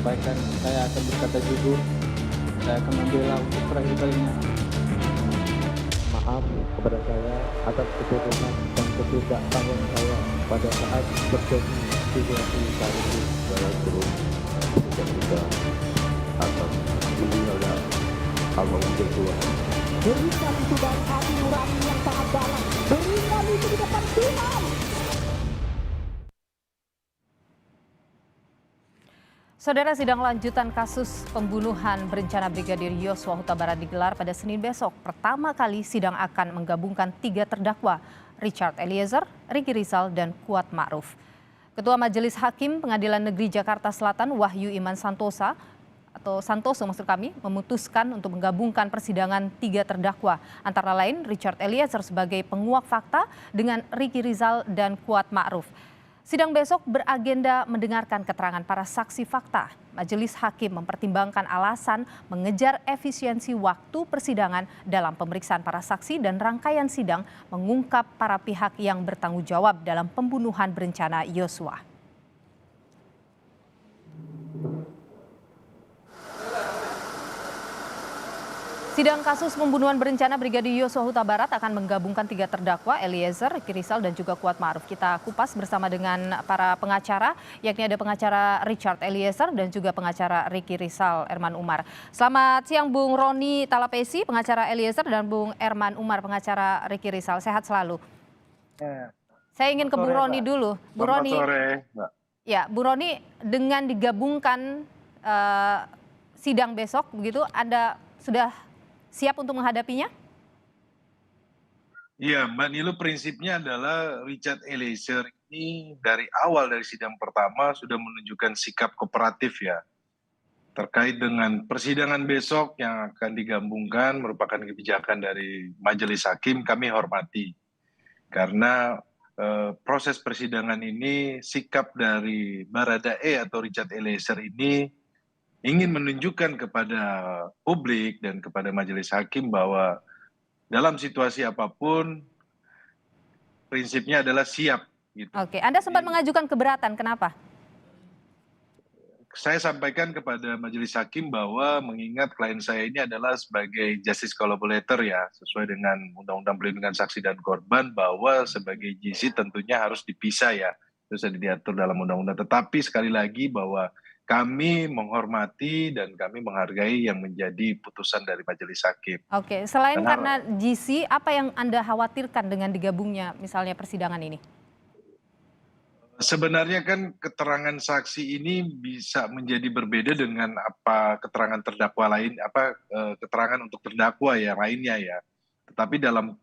sampaikan, saya akan berkata jujur, saya akan membela untuk terakhir kalinya. Maaf kepada saya atas kebodohan dan ketidaktahuan saya pada saat terjadi situasi saat itu. Saya turut berduka cita atas meninggalnya almarhum Tuhan. Berikan itu dari hati nurani yang sangat dalam. Berikan itu di depan Tuhan. Saudara, sidang lanjutan kasus pembunuhan berencana Brigadir Yosua Huta Barat digelar pada Senin besok. Pertama kali sidang akan menggabungkan 3 terdakwa, Richard Eliezer, Ricky Rizal, dan Kuat Ma'ruf. Ketua Majelis Hakim Pengadilan Negeri Jakarta Selatan, Wahyu Iman Santosa, atau Santoso maksud kami, memutuskan untuk menggabungkan persidangan 3 terdakwa, antara lain Richard Eliezer sebagai penguak fakta dengan Ricky Rizal dan Kuat Ma'ruf. Sidang besok beragenda mendengarkan keterangan para saksi fakta. Majelis Hakim mempertimbangkan alasan mengejar efisiensi waktu persidangan dalam pemeriksaan para saksi dan rangkaian sidang mengungkap para pihak yang bertanggung jawab dalam pembunuhan berencana Yosua. Sidang kasus pembunuhan berencana Brigadir Yosua Huta Barat akan menggabungkan 3 terdakwa, Eliezer, Ricky Rizal, dan juga Kuat Ma'ruf. Kita kupas bersama dengan para pengacara, yakni ada pengacara Richard Eliezer dan juga pengacara Ricky Rizal, Erman Umar. Selamat siang Bung Roni Talapesi, pengacara Eliezer, dan Bung Erman Umar, pengacara Ricky Rizal. Sehat selalu. Saya ingin ke Bung Roni dulu. Bung Roni, sore, Mbak. Ya, Bung Roni, dengan digabungkan sidang besok, begitu, Anda sudah siap untuk menghadapinya? Iya, Mbak Nilu, prinsipnya adalah Richard Eliezer ini dari awal dari sidang pertama sudah menunjukkan sikap kooperatif ya. Terkait dengan persidangan besok yang akan digabungkan merupakan kebijakan dari Majelis Hakim, kami hormati. Karena proses persidangan ini sikap dari Baradae atau Richard Eliezer ini ingin menunjukkan kepada publik dan kepada Majelis Hakim bahwa dalam situasi apapun prinsipnya adalah siap gitu. Oke, Anda sempat mengajukan keberatan, kenapa? Saya sampaikan kepada Majelis Hakim bahwa mengingat klien saya ini adalah sebagai justice collaborator ya, sesuai dengan Undang-Undang Perlindungan Saksi dan Korban, bahwa sebagai JC tentunya harus dipisah ya, itu sudah diatur dalam undang-undang. Tetapi sekali lagi bahwa kami menghormati dan kami menghargai yang menjadi putusan dari Majelis Hakim. Oke, selain Karena karena GC, apa yang Anda khawatirkan dengan digabungnya misalnya persidangan ini? sebenarnya kan keterangan saksi ini bisa menjadi berbeda dengan apa keterangan terdakwa lain, keterangan untuk terdakwa ya lainnya ya. Tetapi dalam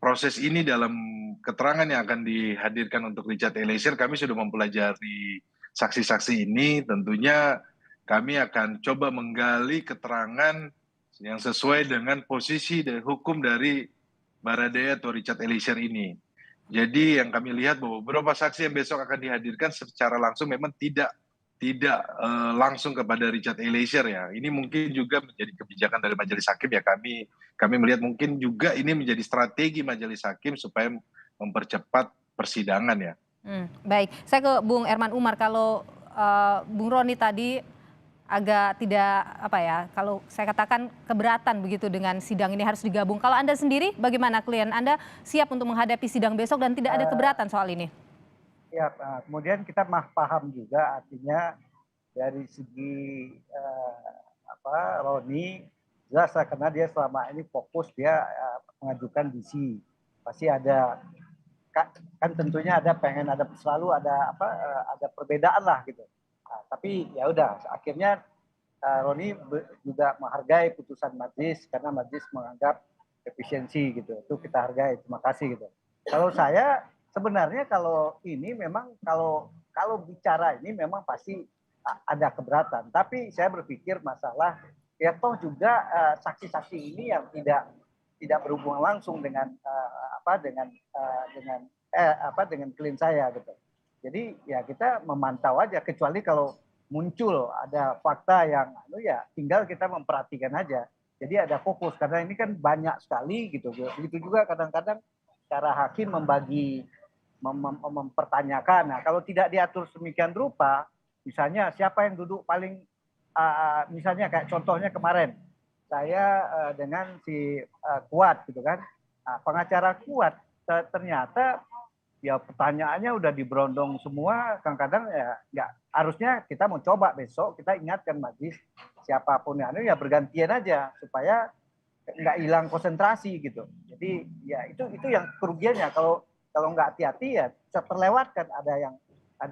proses ini, dalam keterangan yang akan dihadirkan untuk Richard Eliezer, kami sudah mempelajari saksi-saksi ini. Tentunya kami akan coba menggali keterangan yang sesuai dengan posisi dan hukum dari Baradae atau Richard Eliezer ini. Jadi yang kami lihat bahwa beberapa saksi yang besok akan dihadirkan secara langsung memang tidak langsung kepada Richard Eliezer ya. Ini mungkin juga menjadi kebijakan dari Majelis Hakim ya, kami melihat mungkin juga ini menjadi strategi Majelis Hakim supaya mempercepat persidangan ya. Baik, saya ke Bung Erman Umar. Kalau Bung Roni tadi agak tidak kalau saya katakan keberatan begitu dengan sidang ini harus digabung. Kalau Anda sendiri bagaimana, klien Anda siap untuk menghadapi sidang besok dan tidak ada keberatan soal ini? Ya, kemudian kita paham juga artinya dari segi Roni jelas karena dia selama ini fokus dia mengajukan DC, pasti ada kan tentunya selalu ada perbedaan lah gitu. Tapi ya udah akhirnya Roni juga menghargai putusan majelis karena majelis menganggap efisiensi gitu, itu kita hargai, terima kasih gitu. Kalau saya sebenarnya kalau ini memang kalau bicara ini memang pasti ada keberatan, tapi saya berpikir masalah ya toh juga saksi-saksi ini yang tidak berhubungan langsung dengan dengan klien saya gitu. Jadi ya kita memantau aja, kecuali kalau muncul ada fakta yang ya tinggal kita memperhatikan aja. Jadi ada fokus karena ini kan banyak sekali gitu. Begitu juga kadang-kadang cara hakim mempertanyakan. Nah, kalau tidak diatur sedemikian rupa, Misalnya siapa yang duduk paling, misalnya kayak contohnya kemarin, saya dengan si Kuat gitu kan. Nah, pengacara Kuat ternyata ya pertanyaannya udah diberondong semua, kadang-kadang ya harusnya kita mau coba besok kita ingatkan majelis siapapun yang ya bergantian aja supaya nggak hilang konsentrasi gitu. Jadi ya itu yang kerugiannya kalau nggak hati-hati ya bisa terlewatkan, ada yang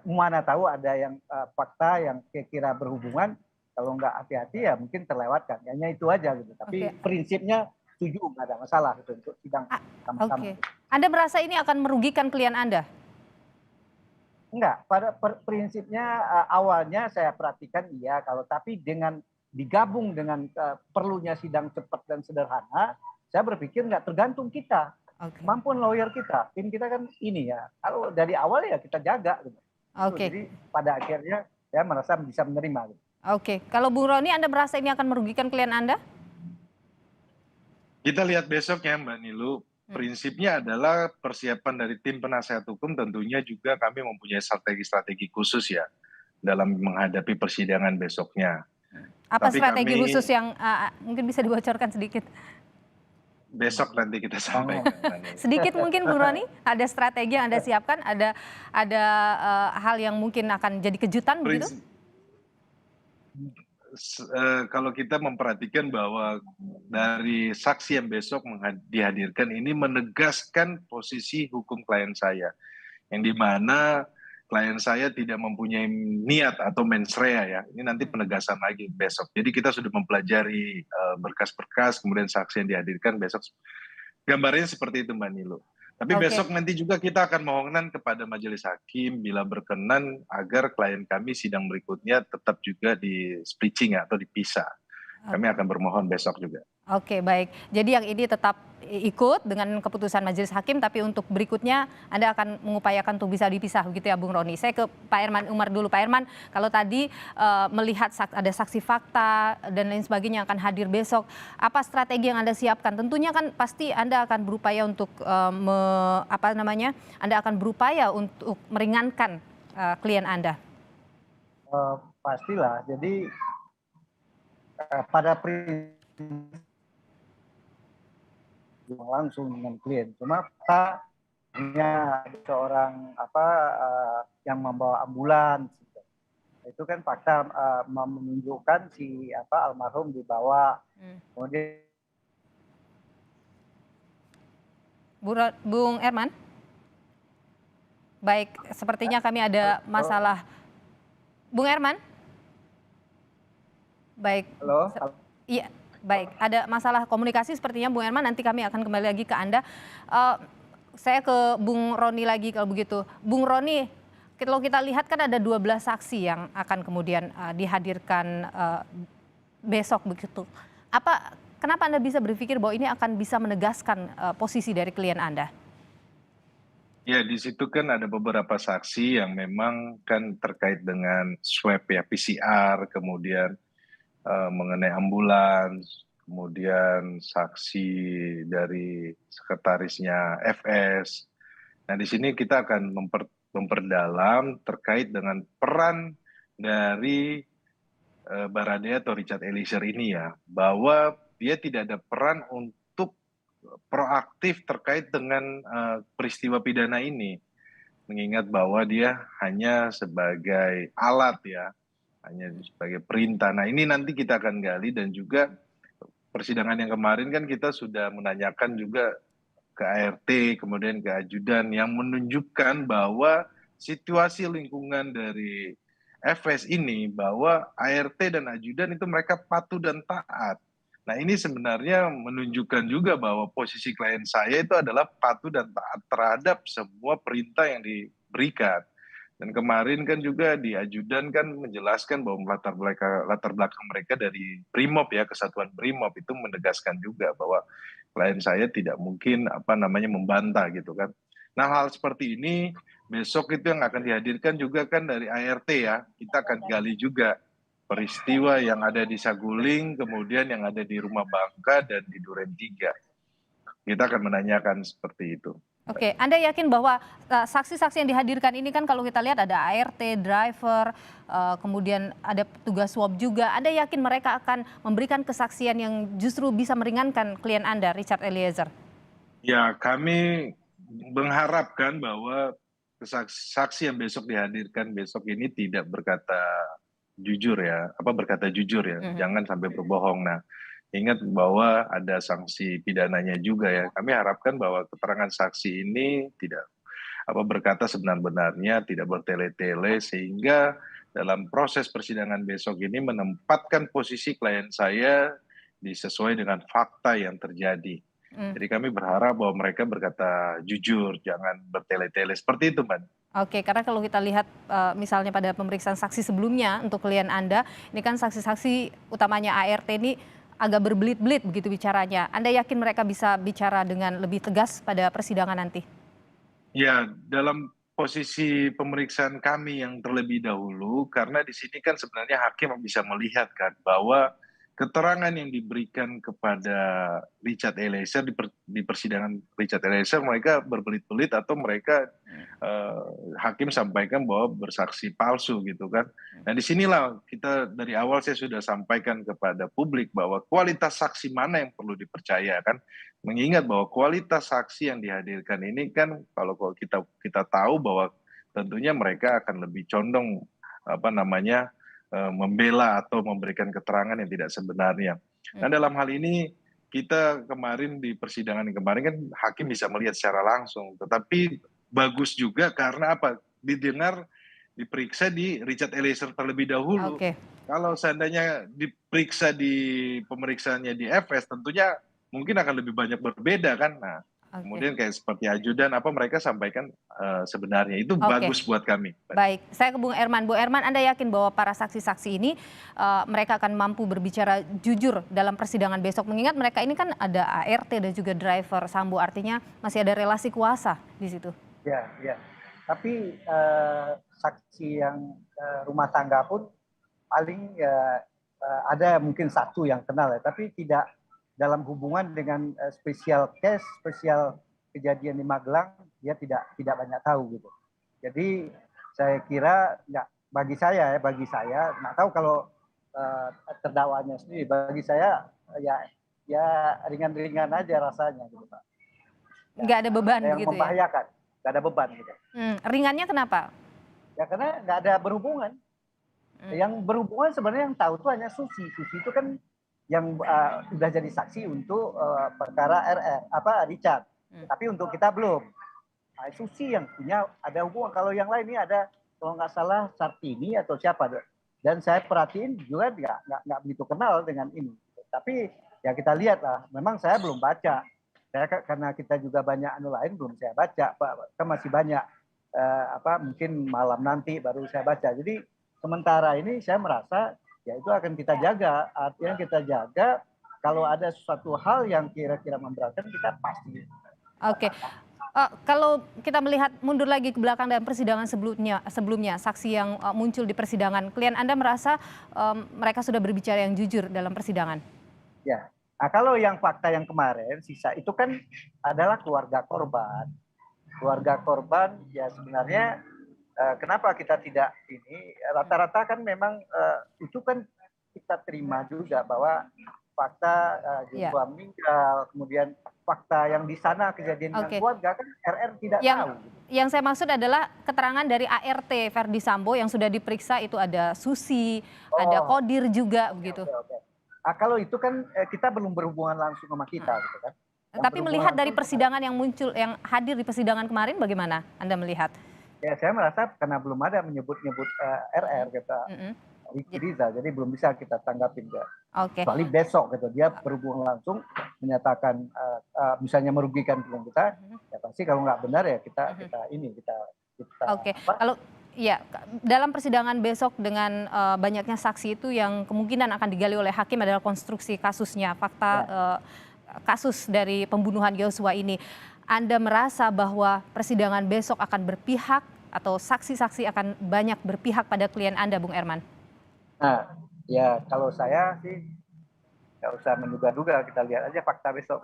mana tahu ada yang fakta yang kira-kira berhubungan, kalau nggak hati-hati ya mungkin terlewatkan. Hanya itu aja gitu. Tapi prinsipnya setuju, nggak ada masalah gitu untuk sidang sama-sama. Oke. Anda merasa ini akan merugikan klien Anda? Enggak, pada prinsipnya awalnya saya perhatikan iya, kalau tapi dengan digabung dengan perlunya sidang cepat dan sederhana, saya berpikir nggak tergantung kita, kemampuan lawyer kita, tim kita kan ini ya, kalau dari awal ya kita jaga gitu. Jadi pada akhirnya saya merasa bisa menerima. Gitu. Oke, kalau Bung Roni, Anda merasa ini akan merugikan klien Anda? Kita lihat besoknya Mbak Nilu. Prinsipnya adalah persiapan dari tim penasehat hukum, tentunya juga kami mempunyai strategi-strategi khusus ya dalam menghadapi persidangan besoknya. Apa strategi khusus yang mungkin bisa dibocorkan sedikit? Besok nanti kita sampaikan. Sedikit mungkin Bung Roni, ada strategi yang Anda siapkan, ada hal yang mungkin akan jadi kejutan begitu? Kalau kita memperhatikan bahwa dari saksi yang besok dihadirkan ini menegaskan posisi hukum klien saya, yang dimana klien saya tidak mempunyai niat atau mens rea ya. Ini nanti penegasan lagi besok. Jadi kita sudah mempelajari berkas-berkas, kemudian saksi yang dihadirkan besok. Gambarnya seperti itu Mbak Nilu. Tapi besok nanti juga kita akan mohonkan kepada majelis hakim bila berkenan agar klien kami sidang berikutnya tetap juga di splitting atau dipisah. Kami akan bermohon besok juga. Oke, baik. Jadi yang ini tetap ikut dengan keputusan majelis hakim, tapi untuk berikutnya Anda akan mengupayakan untuk bisa dipisah begitu ya Bung Roni. Saya ke Pak Herman Umar dulu. Pak Herman, kalau tadi melihat ada saksi fakta dan lain sebagainya yang akan hadir besok, apa strategi yang Anda siapkan? Tentunya kan pasti Anda akan berupaya untuk Anda akan berupaya untuk meringankan klien Anda. Pastilah. Jadi pada prinsip langsung dengan klien. Cuma kita hanya seorang yang membawa ambulans. Itu kan fakta menunjukkan si almarhum dibawa. Kemudian Bung Herman? Baik, sepertinya kami ada masalah. Bung Herman? Baik. Halo. Iya. Baik, ada masalah komunikasi sepertinya Bung Herman, nanti kami akan kembali lagi ke Anda. Saya ke Bung Roni lagi kalau begitu. Bung Roni, kalau kita lihat kan ada 12 saksi yang akan kemudian dihadirkan besok begitu. Kenapa Anda bisa berpikir bahwa ini akan bisa menegaskan posisi dari klien Anda? Ya, di situ kan ada beberapa saksi yang memang kan terkait dengan swab ya, PCR, kemudian mengenai ambulans, kemudian saksi dari sekretarisnya FS. Nah, di sini kita akan memperdalam terkait dengan peran dari Baradae atau Richard Eliezer ini ya, bahwa dia tidak ada peran untuk proaktif terkait dengan peristiwa pidana ini. Mengingat bahwa dia hanya sebagai alat ya, hanya sebagai perintah. Nah ini nanti kita akan gali, dan juga persidangan yang kemarin kan kita sudah menanyakan juga ke ART, kemudian ke ajudan yang menunjukkan bahwa situasi lingkungan dari FS ini, bahwa ART dan ajudan itu mereka patuh dan taat. Nah ini sebenarnya menunjukkan juga bahwa posisi klien saya itu adalah patuh dan taat terhadap semua perintah yang diberikan. Dan kemarin kan juga di ajudan kan menjelaskan bahwa latar belakang mereka dari Brimob ya, Kesatuan Brimob, itu menegaskan juga bahwa klien saya tidak mungkin membantah gitu kan. Nah hal seperti ini besok itu yang akan dihadirkan juga kan dari ART ya. Kita akan gali juga peristiwa yang ada di Saguling, kemudian yang ada di Rumah Bangka dan di Duren 3. Kita akan menanyakan seperti itu. Oke, Anda yakin bahwa saksi-saksi yang dihadirkan ini kan kalau kita lihat ada ART, driver, kemudian ada petugas swab juga. Anda yakin mereka akan memberikan kesaksian yang justru bisa meringankan klien Anda, Richard Eliezer? Ya, kami mengharapkan bahwa saksi yang besok dihadirkan besok ini tidak berkata jujur ya, berkata jujur ya, jangan sampai berbohong. Nah, ingat bahwa ada sanksi pidananya juga ya. Kami harapkan bahwa keterangan saksi ini tidak berkata sebenar-benarnya, tidak bertele-tele, sehingga dalam proses persidangan besok ini menempatkan posisi klien saya sesuai dengan fakta yang terjadi. Jadi kami berharap bahwa mereka berkata jujur, jangan bertele-tele seperti itu, Mbak. Oke, karena kalau kita lihat misalnya pada pemeriksaan saksi sebelumnya untuk klien Anda, ini kan saksi-saksi utamanya ART ini agak berbelit-belit begitu bicaranya. Anda yakin mereka bisa bicara dengan lebih tegas pada persidangan nanti? Ya, dalam posisi pemeriksaan kami yang terlebih dahulu, karena di sini kan sebenarnya hakim bisa melihat kan bahwa keterangan yang diberikan kepada Richard Eliezer di persidangan Richard Eliezer, mereka berbelit-belit atau mereka hakim sampaikan bahwa bersaksi palsu gitu kan. Nah disinilah kita dari awal saya sudah sampaikan kepada publik bahwa kualitas saksi mana yang perlu dipercaya kan. Mengingat bahwa kualitas saksi yang dihadirkan ini kan kalau kita tahu bahwa tentunya mereka akan lebih condong membela atau memberikan keterangan yang tidak sebenarnya. Nah dalam hal ini kita kemarin di persidangan yang kemarin kan hakim bisa melihat secara langsung, tetapi bagus juga karena didengar diperiksa di Richard Eliezer terlebih dahulu. Kalau seandainya diperiksa di pemeriksaannya di FS tentunya mungkin akan lebih banyak berbeda kan. Nah, kemudian kayak seperti ajudan mereka sampaikan sebenarnya itu bagus buat kami. Baik, saya ke Bung Erman. Bu Erman, Anda yakin bahwa para saksi-saksi ini mereka akan mampu berbicara jujur dalam persidangan besok? Mengingat mereka ini kan ada ART dan juga driver Sambo, artinya masih ada relasi kuasa di situ. Ya. Tapi saksi yang rumah tangga pun paling ada mungkin satu yang kenal ya, tapi tidak dalam hubungan dengan spesial case, spesial kejadian di Magelang, dia tidak banyak tahu gitu. Jadi saya kira bagi saya nggak tahu kalau terdakwanya sendiri, bagi saya ya ringan-ringan aja rasanya gitu Pak. Nggak ada beban yang begitu membahayakan, nggak ada beban gitu. Ringannya kenapa? Ya karena nggak ada berhubungan. Yang berhubungan sebenarnya yang tahu itu hanya Susi. Susi itu kan yang sudah jadi saksi untuk perkara Richard. Tapi untuk kita belum. Nah, Susi yang punya ada hubungan. Kalau yang lain ini ada kalau nggak salah Sartini atau siapa. Dan saya perhatiin juga nggak begitu kenal dengan ini. Tapi ya kita lihat lah. Memang saya belum baca. Karena kita juga banyak lain belum saya baca. Kan masih banyak. Mungkin malam nanti baru saya baca. Jadi sementara ini saya merasa ya itu akan kita jaga, artinya kita jaga kalau ada suatu hal yang kira-kira memberatkan kita pasti. Oke, kalau kita melihat mundur lagi ke belakang dan persidangan sebelumnya saksi yang muncul di persidangan, klien Anda merasa mereka sudah berbicara yang jujur dalam persidangan? Ya, nah, kalau yang fakta yang kemarin sisa itu kan adalah keluarga korban. Keluarga korban ya sebenarnya kenapa kita tidak ini rata-rata kan memang itu kan kita terima juga bahwa fakta Joshua meninggal, kemudian fakta yang di sana kejadian dengan keluarga kan RR tidak tahu. Yang saya maksud adalah keterangan dari ART Verdi Sambo yang sudah diperiksa itu ada Susi, ada Kodir juga begitu. Nah, kalau itu kan kita belum berhubungan langsung sama kita gitu kan. Tapi melihat dari persidangan yang muncul yang hadir di persidangan kemarin bagaimana Anda melihat? Ya saya merasa karena belum ada menyebut-nyebut RR kita Ricky Rizal, jadi belum bisa kita tanggapin dia. Kecuali besok gitu dia berhubungan langsung menyatakan misalnya merugikan klien kita, ya pasti kalau nggak benar ya kita kalau ya dalam persidangan besok dengan banyaknya saksi itu yang kemungkinan akan digali oleh hakim adalah konstruksi kasusnya, fakta kasus dari pembunuhan Yosua ini. Anda merasa bahwa persidangan besok akan berpihak atau saksi-saksi akan banyak berpihak pada klien Anda, Bung Erman? Nah, ya kalau saya sih nggak usah menduga-duga, kita lihat aja fakta besok.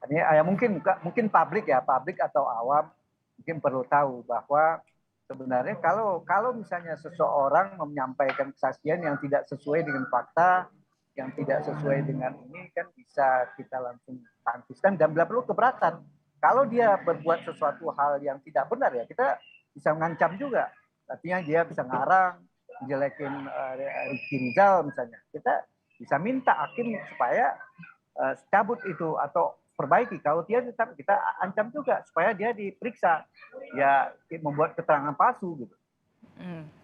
Ini ya mungkin publik atau awam mungkin perlu tahu bahwa sebenarnya kalau misalnya seseorang menyampaikan kesaksian yang tidak sesuai dengan fakta, yang tidak sesuai dengan ini kan bisa kita langsung tangkiskan dan bila perlu keberatan. Kalau dia berbuat sesuatu hal yang tidak benar ya kita bisa mengancam juga. Artinya dia bisa ngarang, menjelekin Ricky Rizal misalnya. Kita bisa minta hakim supaya cabut itu atau perbaiki. Kalau dia tetap kita ancam juga supaya dia diperiksa, ya membuat keterangan palsu gitu.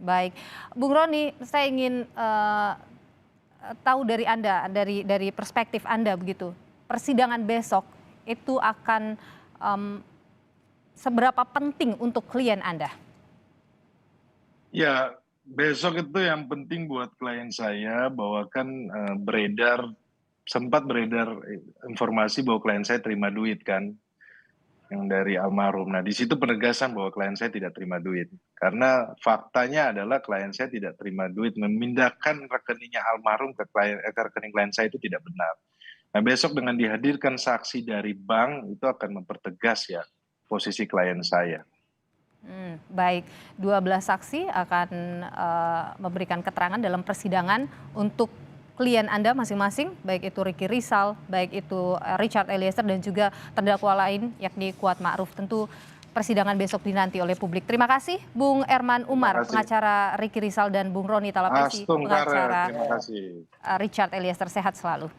Baik, Bung Roni, saya ingin tahu dari Anda, dari perspektif Anda begitu, persidangan besok itu akan seberapa penting untuk klien Anda? Ya, besok itu yang penting buat klien saya bahwa kan sempat beredar informasi bahwa klien saya terima duit kan, yang dari almarhum. Nah, di situ penegasan bahwa klien saya tidak terima duit. Karena faktanya adalah klien saya tidak terima duit, memindahkan rekeningnya almarhum ke rekening klien saya itu tidak benar. Nah, besok dengan dihadirkan saksi dari bank itu akan mempertegas ya posisi klien saya. Baik, 12 saksi akan memberikan keterangan dalam persidangan untuk klien Anda masing-masing, baik itu Ricky Rizal, baik itu Richard Eliezer dan juga terdakwa lain yakni Kuat Ma'ruf. Tentu persidangan besok dinanti oleh publik. Terima kasih Bung Erman Umar, pengacara Ricky Rizal, dan Bung Roni Talapesi, pengacara Richard Eliezer. Sehat selalu.